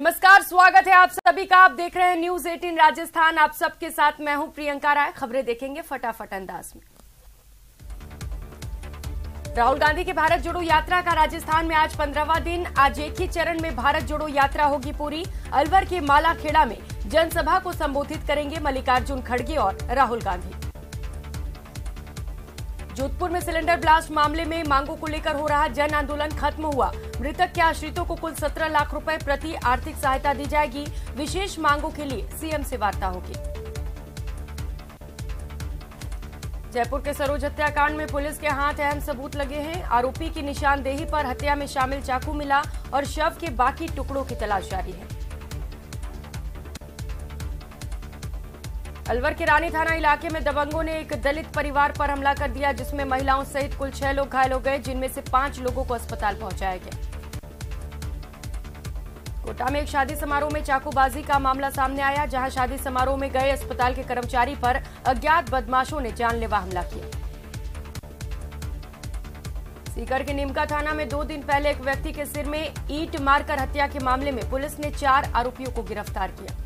नमस्कार, स्वागत है आप सभी का। आप देख रहे हैं न्यूज 18 राजस्थान। आप सबके साथ मैं हूं प्रियंका राय। खबरें देखेंगे फटाफट अंदाज में। राहुल गांधी की भारत जोड़ो यात्रा का राजस्थान में आज 15वां दिन। आज एक ही चरण में भारत जोड़ो यात्रा होगी पूरी। अलवर के मालाखेड़ा में जनसभा को संबोधित करेंगे मल्लिकार्जुन खड़गे और राहुल गांधी। जोधपुर में सिलेंडर ब्लास्ट मामले में मांगों को लेकर हो रहा जन आंदोलन खत्म हुआ। मृतक के आश्रितों को कुल 17 लाख रुपए प्रति आर्थिक सहायता दी जाएगी। विशेष मांगों के लिए सीएम से वार्ता होगी। जयपुर के सरोज हत्याकांड में पुलिस के हाथ अहम सबूत लगे हैं। आरोपी की निशानदेही पर हत्या में शामिल चाकू मिला और शव के बाकी टुकड़ों की तलाश जारी है। अलवर के रानी थाना इलाके में दबंगों ने एक दलित परिवार पर हमला कर दिया, जिसमें महिलाओं सहित कुल 6 लोग घायल हो गए, जिनमें से 5 लोगों को अस्पताल पहुंचाया गया। कोटा में एक शादी समारोह में चाकूबाजी का मामला सामने आया, जहां शादी समारोह में गए अस्पताल के कर्मचारी पर अज्ञात बदमाशों ने जानलेवा हमला किया। सीकर के नीमका थाना में 2 दिन पहले एक व्यक्ति के सिर में ईंट मारकर हत्या के मामले में पुलिस ने 4 आरोपियों को गिरफ्तार किया।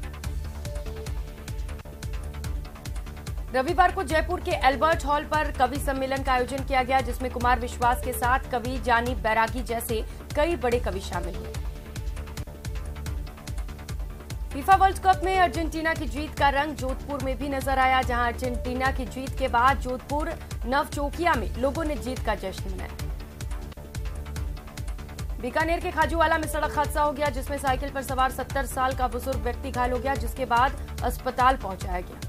रविवार को जयपुर के एल्बर्ट हॉल पर कवि सम्मेलन का आयोजन किया गया, जिसमें कुमार विश्वास के साथ कवि जानी बैरागी जैसे कई बड़े कवि शामिल हुए। फीफा वर्ल्ड कप में अर्जेंटीना की जीत का रंग जोधपुर में भी नजर आया, जहां अर्जेंटीना की जीत के बाद जोधपुर नवचौकिया में लोगों ने जीत का जश्न मनाया। बीकानेर के खाजूवाला में सड़क हादसा हो गया, जिसमें साइकिल पर सवार 70 साल का बुजुर्ग व्यक्ति घायल हो गया, जिसके बाद अस्पताल पहुंचाया गया।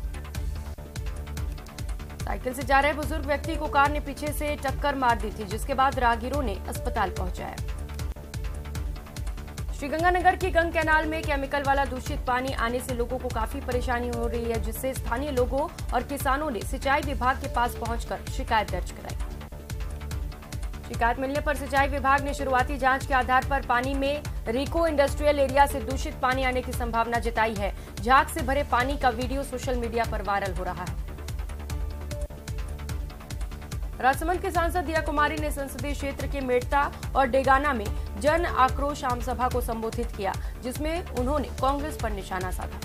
साइकिल से जा रहे बुजुर्ग व्यक्ति को कार ने पीछे से टक्कर मार दी थी, जिसके बाद राहगीरों ने अस्पताल पहुंचाया। श्रीगंगानगर की गंग कैनाल में केमिकल वाला दूषित पानी आने से लोगों को काफी परेशानी हो रही है, जिससे स्थानीय लोगों और किसानों ने सिंचाई विभाग के पास पहुंचकर शिकायत दर्ज कराई। शिकायत मिलने पर सिंचाई विभाग ने शुरुआती जांच के आधार पर पानी में रिको इंडस्ट्रियल एरिया से दूषित पानी आने की संभावना जताई है। झाग से भरे पानी का वीडियो सोशल मीडिया पर वायरल हो रहा है। राजसमंद के सांसद दिया कुमारी ने संसदीय क्षेत्र के मेड़ता और डेगाना में जन आक्रोश आम सभा को संबोधित किया, जिसमें उन्होंने कांग्रेस पर निशाना साधा।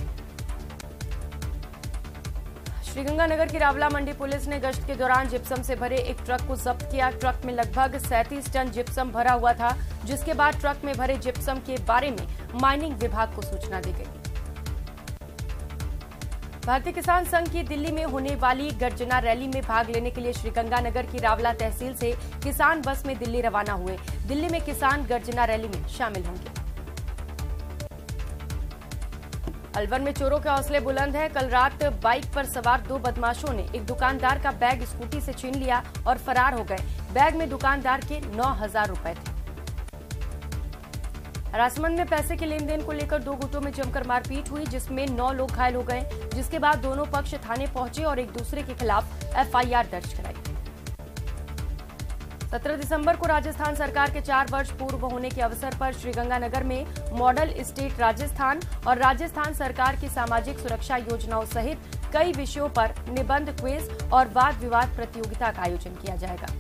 श्रीगंगानगर की रावला मंडी पुलिस ने गश्त के दौरान जिप्सम से भरे एक ट्रक को जब्त किया। ट्रक में लगभग 37 टन जिप्सम भरा हुआ था, जिसके बाद ट्रक में भरे जिप्सम के बारे में माइनिंग विभाग को सूचना दी गई। भारतीय किसान संघ की दिल्ली में होने वाली गर्जना रैली में भाग लेने के लिए श्रीगंगानगर की रावला तहसील से किसान बस में दिल्ली रवाना हुए। दिल्ली में किसान गर्जना रैली में शामिल होंगे। अलवर में चोरों के हौसले बुलंद है। कल रात बाइक पर सवार 2 बदमाशों ने एक दुकानदार का बैग स्कूटी से छीन लिया और फरार हो गए। बैग में दुकानदार के 9,000 रुपए थे। राजसमंद में पैसे के लेन देन को लेकर 2 गुटों में जमकर मारपीट हुई, जिसमें 9 लोग घायल हो गए, जिसके बाद दोनों पक्ष थाने पहुंचे और एक दूसरे के खिलाफ एफआईआर दर्ज कराई। 17 दिसंबर को राजस्थान सरकार के 4 वर्ष पूर्व होने के अवसर पर श्रीगंगानगर में मॉडल स्टेट राजस्थान और राजस्थान सरकार की सामाजिक सुरक्षा योजनाओं सहित कई विषयों पर निबंध, क्विज और वाद विवाद प्रतियोगिता का आयोजन किया जाएगा।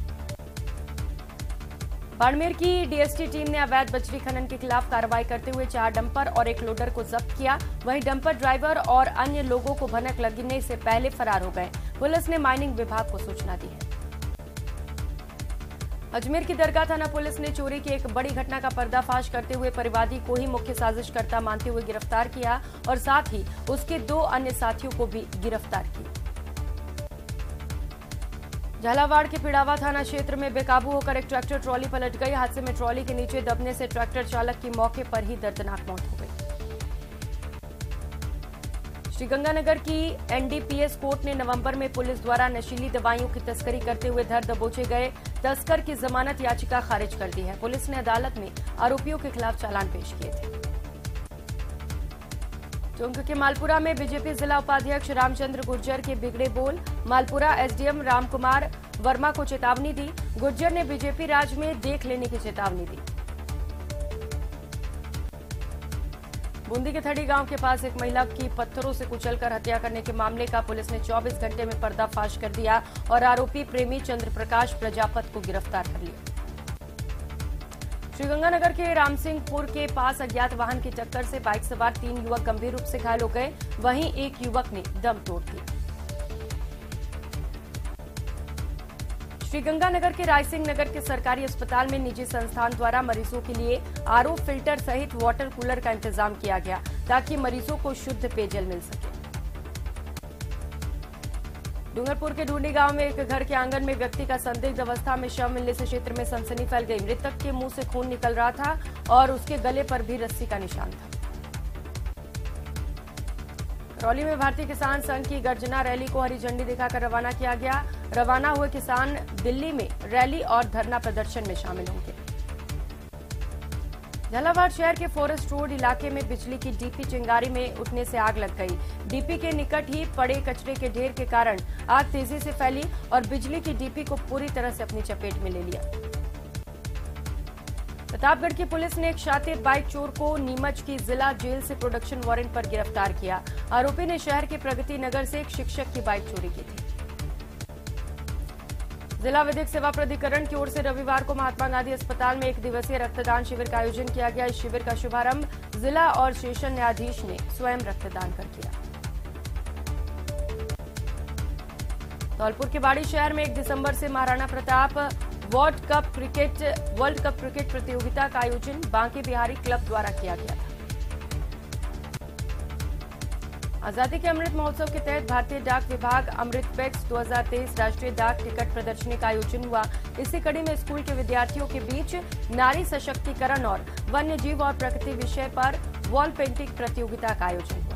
बाड़मेर की डीएसटी टीम ने अवैध बजरी खनन के खिलाफ कार्रवाई करते हुए 4 डंपर और एक लोडर को जब्त किया। वहीं डंपर ड्राइवर और अन्य लोगों को भनक लगने से पहले फरार हो गए। पुलिस ने माइनिंग विभाग को सूचना दी है। अजमेर की दरगाह थाना पुलिस ने चोरी की एक बड़ी घटना का पर्दाफाश करते हुए परिवादी को ही मुख्य साजिशकर्ता मानते हुए गिरफ्तार किया और साथ ही उसके 2 अन्य साथियों को भी गिरफ्तार किया। झालावाड़ के पिड़ावा थाना क्षेत्र में बेकाबू होकर एक ट्रैक्टर ट्रॉली पलट गई। हादसे में ट्रॉली के नीचे दबने से ट्रैक्टर चालक की मौके पर ही दर्दनाक मौत हो गई। श्रीगंगानगर की एनडीपीएस कोर्ट ने नवंबर में पुलिस द्वारा नशीली दवाइयों की तस्करी करते हुए धर दबोचे गए तस्कर की जमानत याचिका खारिज कर दी है। पुलिस ने अदालत में आरोपियों के खिलाफ चालान पेश किए थे। टोंक के मालपुरा में बीजेपी जिला उपाध्यक्ष रामचंद्र गुर्जर के बिगड़े बोल। मालपुरा एसडीएम रामकुमार वर्मा को चेतावनी दी। गुर्जर ने बीजेपी राज में देख लेने की चेतावनी दी। बूंदी के थड़ी गांव के पास एक महिला की पत्थरों से कुचलकर हत्या करने के मामले का पुलिस ने 24 घंटे में पर्दाफाश कर दिया और आरोपी प्रेमी चंद्र प्रकाश प्रजापत को गिरफ्तार कर लिया। श्रीगंगानगर के रामसिंहपुर के पास अज्ञात वाहन की टक्कर से बाइक सवार 3 युवक गंभीर रूप से घायल हो गए, वहीं एक युवक ने दम तोड़ दिया। श्रीगंगानगर के रायसिंह नगर के सरकारी अस्पताल में निजी संस्थान द्वारा मरीजों के लिए आरओ फिल्टर सहित वाटर कूलर का इंतजाम किया गया ताकि मरीजों को शुद्ध पेयजल मिल सके। डूंगरपुर के ढूंढी गांव में एक घर के आंगन में व्यक्ति का संदिग्ध अवस्था में शव मिलने से क्षेत्र में सनसनी फैल गई। मृतक के मुंह से खून निकल रहा था और उसके गले पर भी रस्सी का निशान था। करौली में भारतीय किसान संघ की गर्जना रैली को हरी झंडी दिखाकर रवाना किया गया। रवाना हुए किसान दिल्ली में रैली और धरना प्रदर्शन में शामिल होंगे। झालावाड़ शहर के फॉरेस्ट रोड इलाके में बिजली की डीपी चिंगारी में उठने से आग लग गई। डीपी के निकट ही पड़े कचरे के ढेर के कारण आग तेजी से फैली और बिजली की डीपी को पूरी तरह से अपनी चपेट में ले लिया। प्रतापगढ़ की पुलिस ने एक शातिर बाइक चोर को नीमच की जिला जेल से प्रोडक्शन वारंट पर गिरफ्तार किया। आरोपी ने शहर के प्रगति नगर से एक शिक्षक की बाइक चोरी की थी। जिला विधिक सेवा प्राधिकरण की ओर से रविवार को महात्मा गांधी अस्पताल में 1 दिवसीय रक्तदान शिविर का आयोजन किया गया। इस शिविर का शुभारंभ जिला और सेशन न्यायाधीश ने स्वयं रक्तदान कर किया। धौलपुर के बाड़ी शहर में 1 दिसंबर से Maharana Pratap world cup cricket प्रतियोगिता का आयोजन बांके बिहारी क्लब द्वारा किया गया था। आजादी के अमृत महोत्सव के तहत भारतीय डाक विभाग अमृतपेक्स 2023 राष्ट्रीय डाक टिकट प्रदर्शनी का आयोजन हुआ। इसी कड़ी में स्कूल के विद्यार्थियों के बीच नारी सशक्तिकरण और वन्य जीव और प्रकृति विषय पर वॉल पेंटिंग प्रतियोगिता का आयोजन हुआ।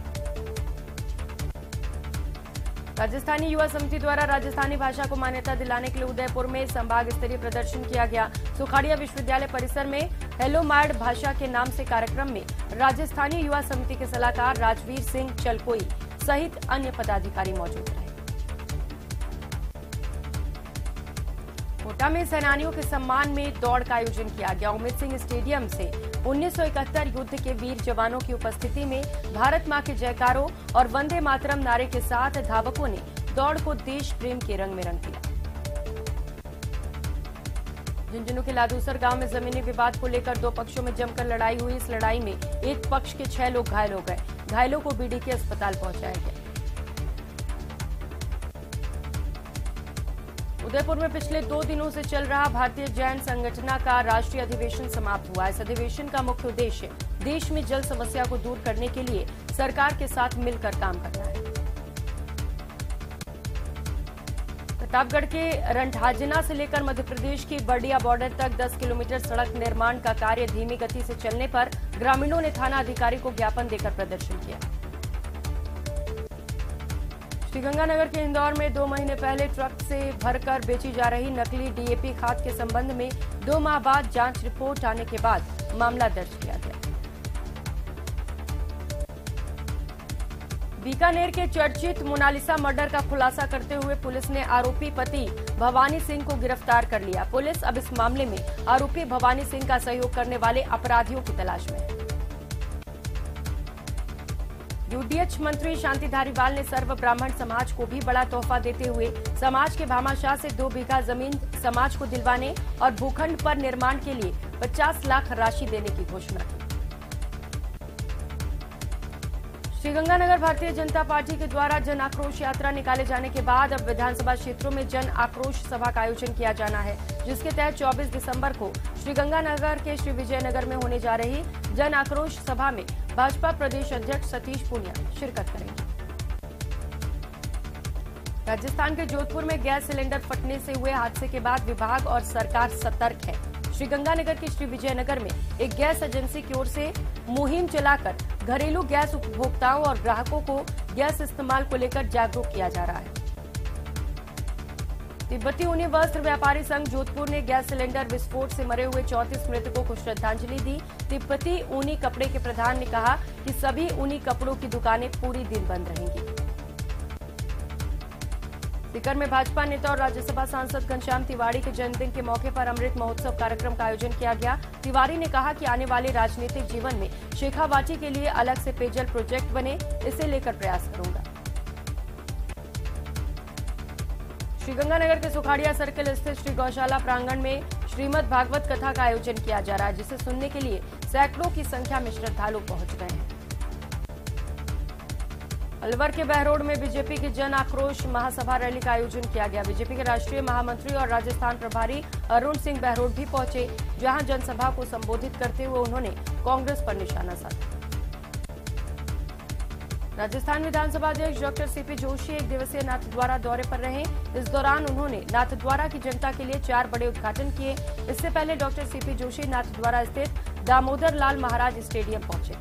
राजस्थानी युवा समिति द्वारा राजस्थानी भाषा को मान्यता दिलाने के लिए उदयपुर में संभाग स्तरीय प्रदर्शन किया गया। सुखाड़िया विश्वविद्यालय परिसर में हेलो मार्ड भाषा के नाम से कार्यक्रम में राजस्थानी युवा समिति के सलाहकार राजवीर सिंह चलकोई सहित अन्य पदाधिकारी मौजूद रहे। कोटा में सेनानियों के सम्मान में दौड़ का आयोजन किया गया। उम्मेद सिंह स्टेडियम से 1971 युद्ध के वीर जवानों की उपस्थिति में भारत मां के जयकारों और वंदे मातरम नारे के साथ धावकों ने दौड़ को देश प्रेम के रंग में रंग दिया। झुंझुनू के लादूसर गांव में जमीनी विवाद को लेकर 2 पक्षों में जमकर लड़ाई हुई। इस लड़ाई में एक पक्ष के 6 लोग घायल हो गए। घायलों को बीडीके अस्पताल पहुंचाया गया। उदयपुर में पिछले 2 दिनों से चल रहा भारतीय जैन संगठन का राष्ट्रीय अधिवेशन समाप्त हुआ। इस अधिवेशन का मुख्य उद्देश्य देश में जल समस्या को दूर करने के लिए सरकार के साथ मिलकर काम करना है। प्रतापगढ़ के रंठाजना से लेकर मध्य प्रदेश की बर्डिया बॉर्डर तक 10 किलोमीटर सड़क निर्माण का कार्य धीमी गति से चलने पर ग्रामीणों ने थाना अधिकारी को ज्ञापन देकर प्रदर्शन किया। श्रीगंगानगर के इंदौर में 2 महीने पहले ट्रक से भरकर बेची जा रही नकली डीएपी खाद के संबंध में 2 माह बाद जांच रिपोर्ट आने के बाद मामला दर्ज किया गया। बीकानेर के चर्चित मोनालिसा मर्डर का खुलासा करते हुए पुलिस ने आरोपी पति भवानी सिंह को गिरफ्तार कर लिया। पुलिस अब इस मामले में आरोपी भवानी सिंह का सहयोग करने वाले अपराधियों की तलाश में है। यूडीएच मंत्री शांति धारीवाल ने सर्व ब्राह्मण समाज को भी बड़ा तोहफा देते हुए समाज के भामाशाह से 2 बीघा जमीन समाज को दिलवाने और भूखंड पर निर्माण के लिए 50 लाख राशि देने की घोषणा की। श्रीगंगानगर भारतीय जनता पार्टी के द्वारा जन आक्रोश यात्रा निकाले जाने के बाद अब विधानसभा क्षेत्रों में जन आक्रोश सभा का आयोजन किया जाना है, जिसके तहत 24 दिसंबर को श्रीगंगानगर के श्री विजयनगर में होने जा रही जन आक्रोश सभा में भाजपा प्रदेश अध्यक्ष सतीश पूनिया शिरकत करेंगे। राजस्थान के जोधपुर में गैस सिलेंडर फटने से हुए हादसे के बाद विभाग और सरकार सतर्क है। श्रीगंगानगर के श्री विजयनगर में एक गैस एजेंसी की ओर से मुहिम चलाकर घरेलू गैस उपभोक्ताओं और ग्राहकों को गैस इस्तेमाल को लेकर जागरूक किया जा रहा है। तिब्बती ऊनी वस्त्र व्यापारी संघ जोधपुर ने गैस सिलेंडर विस्फोट से मरे हुए 34 मृतकों को श्रद्धांजलि दी। तिब्बती ऊनी कपड़े के प्रधान ने कहा कि सभी ऊनी कपड़ों की दुकानें पूरी दिन बंद रहेंगी। सीकर में भाजपा नेता और राज्यसभा सांसद घनश्याम तिवारी के जन्मदिन के मौके पर अमृत महोत्सव कार्यक्रम का आयोजन किया गया। तिवारी ने कहा कि आने वाले राजनीतिक जीवन में शेखावाटी के लिए अलग से पेयजल प्रोजेक्ट बने, इसे लेकर प्रयास करूंगा। श्रीगंगानगर के सुखाड़िया सर्किल स्थित श्री गौशाला प्रांगण में श्रीमद् भागवत कथा का आयोजन किया जा रहा है, जिसे सुनने के लिए सैकड़ों की संख्या में श्रद्धालु पहुंच गए हैं। अलवर के बहरोड में बीजेपी की जन आक्रोश महासभा रैली का आयोजन किया गया। बीजेपी के राष्ट्रीय महामंत्री और राजस्थान प्रभारी अरुण सिंह बहरोड भी पहुंचे, जहां जनसभा को संबोधित करते हुए उन्होंने कांग्रेस पर निशाना साधा। राजस्थान विधानसभा अध्यक्ष डॉक्टर सीपी जोशी एक दिवसीय नाथद्वारा दौरे पर रहे। इस दौरान उन्होंने नाथद्वारा की जनता के लिए 4 बड़े उद्घाटन किए। इससे पहले डॉक्टर सीपी जोशी नाथद्वारा स्थित दामोदर लाल महाराज स्टेडियम पहुंचे।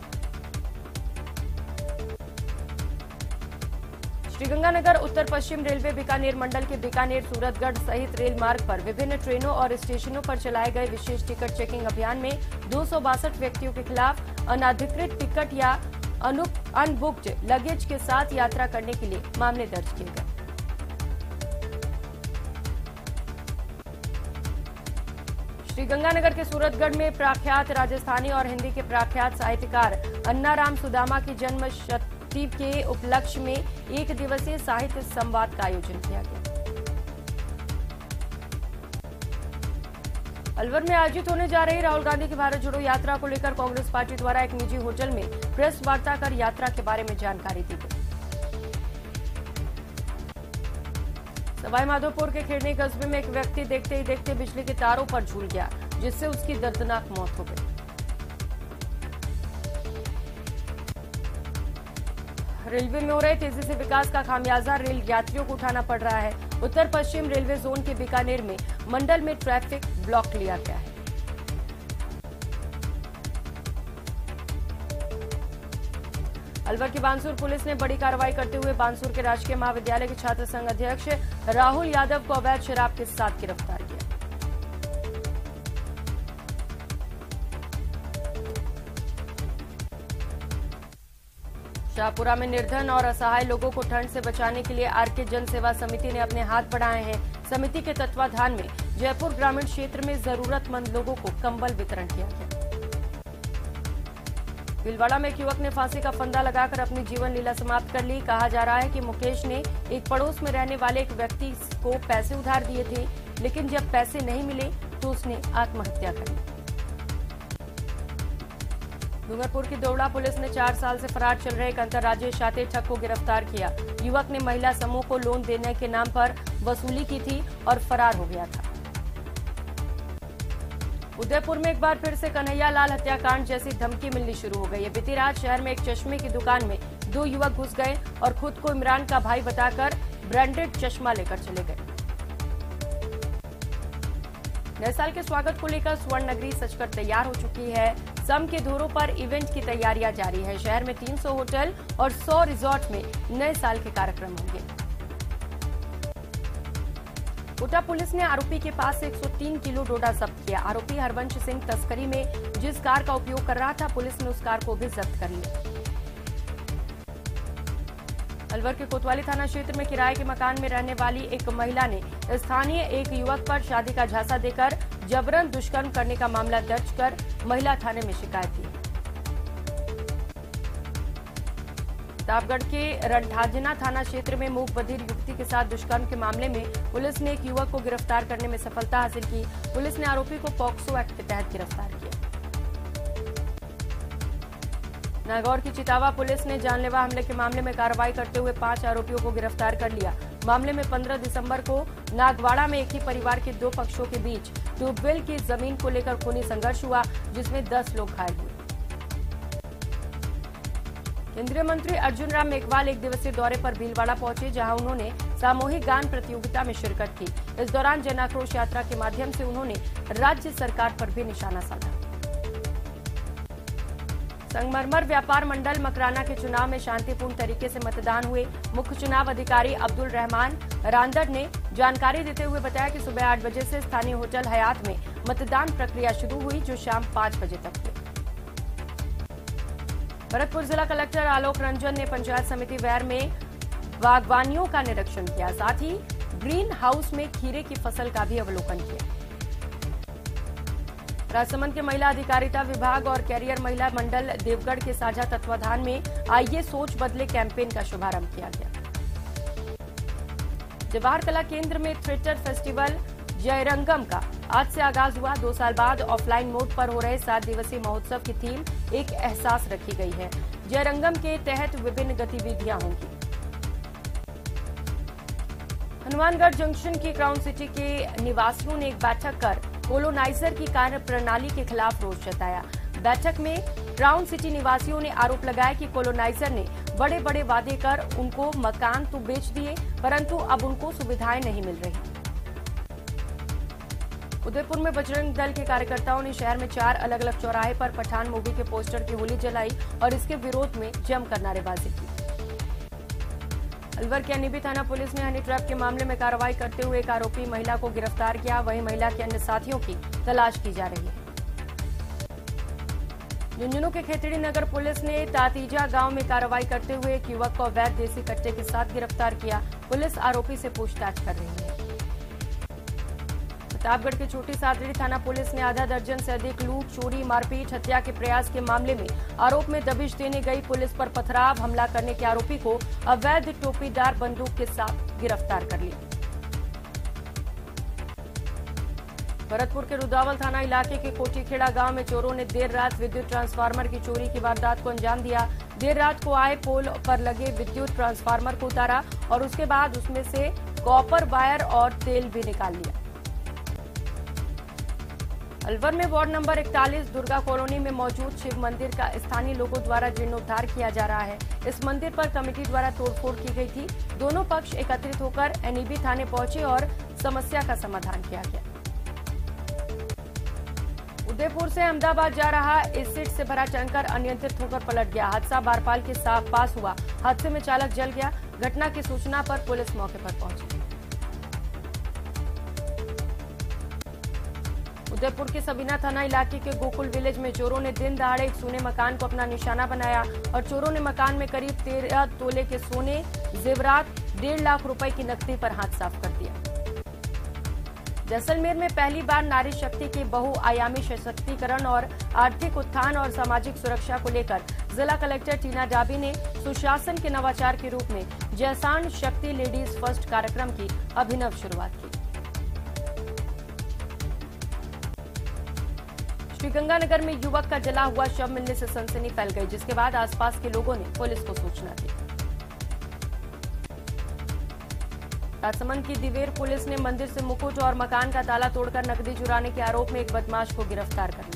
श्रीगंगानगर उत्तर पश्चिम रेलवे बीकानेर मंडल के बीकानेर सूरतगढ़ सहित रेल मार्ग पर विभिन्न ट्रेनों और स्टेशनों पर चलाए गए विशेष टिकट चेकिंग अभियान में 262 व्यक्तियों के खिलाफ अनाधिकृत टिकट या अनबुक्ड लगेज के साथ यात्रा करने के लिए मामले दर्ज किए गए। श्रीगंगानगर के सूरतगढ़ में प्रख्यात राजस्थानी और हिंदी के प्रख्यात साहित्यकार अन्नाराम सुदामा की जन्म शताब्दी के उपलक्ष्य में एक दिवसीय साहित्य संवाद का आयोजन किया गया। अलवर में आयोजित होने जा रही राहुल गांधी की भारत जोड़ो यात्रा को लेकर कांग्रेस पार्टी द्वारा एक निजी होटल में प्रेस वार्ता कर यात्रा के बारे में जानकारी दी गई। सवाईमाधोपुर के खेड़नी कस्बे में एक व्यक्ति देखते ही देखते बिजली के तारों पर झूल गया, जिससे उसकी दर्दनाक मौत हो गई। रेलवे में हो रहे तेजी से विकास का खामियाजा रेल यात्रियों को उठाना पड़ रहा है। उत्तर पश्चिम रेलवे जोन के बीकानेर में मंडल में ट्रैफिक ब्लॉक लिया गया है। अलवर की बानसूर पुलिस ने बड़ी कार्रवाई करते हुए बानसूर के राजकीय महाविद्यालय के छात्र संघ अध्यक्ष राहुल यादव को अवैध शराब के साथ गिरफ्तार किया। शाहपुरा में निर्धन और असहाय लोगों को ठंड से बचाने के लिए आरके जन सेवा समिति ने अपने हाथ बढ़ाए हैं। समिति के तत्वाधान में जयपुर ग्रामीण क्षेत्र में जरूरतमंद लोगों को कंबल वितरण किया गया। भीलवाड़ा में एक युवक ने फांसी का फंदा लगाकर अपनी जीवन लीला समाप्त कर ली। कहा जा रहा है कि मुकेश ने एक पड़ोस में रहने वाले एक व्यक्ति को पैसे उधार दिए थे, लेकिन जब पैसे नहीं मिले तो उसने आत्महत्या कर ली। डूंगरपुर की दोवड़ा पुलिस ने 4 साल से फरार चल रहे एक अंतर्राज्यीय शातिर ठग को गिरफ्तार किया। युवक ने महिला समूह को लोन देने के नाम पर वसूली की थी और फरार हो गया था। उदयपुर में एक बार फिर से कन्हैया लाल हत्याकांड जैसी धमकी मिलनी शुरू हो गई है। बीती रात शहर में एक चश्मे की दुकान में 2 युवक घुस गए और खुद को इमरान का भाई बताकर ब्रांडेड चश्मा लेकर चले गए। नए साल के स्वागत को लेकर स्वर्ण नगरी सजकर तैयार हो चुकी है। सम के धोरों पर इवेंट की तैयारियां जारी है। शहर में 300 होटल और 100 रिजॉर्ट में नए साल के कार्यक्रम होंगे। कोटा पुलिस ने आरोपी के पास से 103 किलो डोडा जब्त किया। आरोपी हरवंश सिंह तस्करी में जिस कार का उपयोग कर रहा था, पुलिस ने उस कार को भी जब्त कर लिया। अलवर के कोतवाली थाना क्षेत्र में किराए के मकान में रहने वाली एक महिला ने स्थानीय एक युवक पर शादी का झांसा देकर जबरन दुष्कर्म करने का मामला दर्ज कर महिला थाने में शिकायत दी। प्रतापगढ़ के रणठाजना थाना क्षेत्र में मूक बधिर युवती के साथ दुष्कर्म के मामले में पुलिस ने एक युवक को गिरफ्तार करने में सफलता हासिल की। पुलिस ने आरोपी को पॉक्सो एक्ट के तहत गिरफ्तार किया। नागौर की चितावा पुलिस ने जानलेवा हमले के मामले में कार्रवाई करते हुए 5 आरोपियों को गिरफ्तार कर लिया। मामले में 15 दिसंबर को नागवाड़ा में एक ही परिवार के 2 पक्षों के बीच ट्यूबवेल की जमीन को लेकर खूनी संघर्ष हुआ, जिसमें 10 लोग घायल हुए। केंद्रीय मंत्री अर्जुन राम मेघवाल एक दिवसीय दौरे पर भीलवाड़ा पहुंचे, जहां उन्होंने सामूहिक गान प्रतियोगिता में शिरकत की। इस दौरान जन आक्रोश यात्रा के माध्यम से उन्होंने राज्य सरकार पर भी निशाना साधा। संगमरमर व्यापार मंडल मकराना के चुनाव में शांतिपूर्ण तरीके से मतदान हुए। मुख्य चुनाव अधिकारी अब्दुल रहमान रांदर ने जानकारी देते हुए बताया कि सुबह 8 बजे से स्थानीय होटल हयात में मतदान प्रक्रिया शुरू हुई, जो शाम 5 बजे तक हुई। भरतपुर जिला कलेक्टर आलोक रंजन ने पंचायत समिति वैर में बागवानियों का निरीक्षण किया, साथ ही ग्रीन हाउस में खीरे की फसल का भी अवलोकन किया। राजसमंद के महिला अधिकारिता विभाग और कैरियर महिला मंडल देवगढ़ के साझा तत्वाधान में आइए सोच बदले कैंपेन का शुभारंभ किया गया। जवाहर कला केंद्र में थिएटर फेस्टिवल जयरंगम का आज से आगाज हुआ। 2 साल बाद ऑफलाइन मोड पर हो रहे 7 दिवसीय महोत्सव की थीम एक एहसास रखी गई है। जयरंगम के तहत विभिन्न गतिविधियां होंगी। हनुमानगढ़ जंक्शन की क्राउन सिटी के निवासियों ने एक बैठक कर कोलोनाइजर की कार्य प्रणाली के खिलाफ रोष जताया। बैठक में क्राउन सिटी निवासियों ने आरोप लगाया कि कोलोनाइजर ने बड़े बड़े वादे कर उनको मकान तो बेच दिए, परंतु अब उनको सुविधाएं नहीं मिल रही। उदयपुर में बजरंग दल के कार्यकर्ताओं ने शहर में 4 अलग अलग चौराहे पर पठान मूवी के पोस्टर की होली जलाई और इसके विरोध में जमकर नारेबाजी की। अलवर के एनईबी थाना पुलिस ने हनी ट्रैप के मामले में कार्रवाई करते हुए एक आरोपी महिला को गिरफ्तार किया। वहीं महिला के अन्य साथियों की तलाश की जा रही है। झुंझुनू के खेतड़ी नगर पुलिस ने तातीजा गांव में कार्रवाई करते हुए एक युवक को अवैध देसी कट्टे के साथ गिरफ्तार किया। पुलिस आरोपी से पूछताछ कर रही है। प्रतापगढ़ के छोटी सादड़ी थाना पुलिस ने आधा दर्जन से अधिक लूट, चोरी, मारपीट, हत्या के प्रयास के मामले में आरोप में दबिश देने गई पुलिस पर पथराव हमला करने के आरोपी को अवैध टोपीदार बंदूक के साथ गिरफ्तार कर लिया। भरतपुर के रुदावल थाना इलाके के कोटीखेड़ा गांव में चोरों ने देर रात विद्युत ट्रांसफार्मर की चोरी की वारदात को अंजाम दिया। देर रात को आए पोल पर लगे विद्युत ट्रांसफार्मर को उतारा और उसके बाद उसमें से कॉपर वायर और तेल भी निकाल लिया। अलवर में वार्ड नंबर 41 दुर्गा कॉलोनी में मौजूद शिव मंदिर का स्थानीय लोगों द्वारा जीर्णोद्धार किया जा रहा है। इस मंदिर पर कमेटी द्वारा तोड़फोड़ की गई थी। दोनों पक्ष एकत्रित होकर एनईबी थाने पहुंचे और समस्या का समाधान किया गया। उदयपुर से अहमदाबाद जा रहा एसिड से भरा टैंकर अनियंत्रित होकर पलट गया। हादसा बारपाल के पास हुआ। हादसे में चालक जल गया। घटना की सूचना पर पुलिस मौके पर पहुंची। उदयपुर के सबीना थाना इलाके के गोकुल विलेज में चोरों ने दिन दहाड़े एक सोने मकान को अपना निशाना बनाया और चोरों ने मकान में करीब 13 तोले के सोने, जेवरात, 1.5 लाख रुपए की नकदी पर हाथ साफ कर दिया। जैसलमेर में पहली बार नारी शक्ति के बहुआयामी सशक्तिकरण और आर्थिक उत्थान और सामाजिक सुरक्षा को लेकर जिला कलेक्टर टीना डाबी ने सुशासन के नवाचार के रूप में जैसान शक्ति लेडीज फर्स्ट कार्यक्रम की अभिनव शुरुआत की। श्रीगंगानगर में युवक का जला हुआ शव मिलने से सनसनी फैल गई, जिसके बाद आसपास के लोगों ने पुलिस को सूचना दी। राजसमंद की दिवेर पुलिस ने मंदिर से मुकुट और मकान का ताला तोड़कर नकदी चुराने के आरोप में एक बदमाश को गिरफ्तार कर लिया।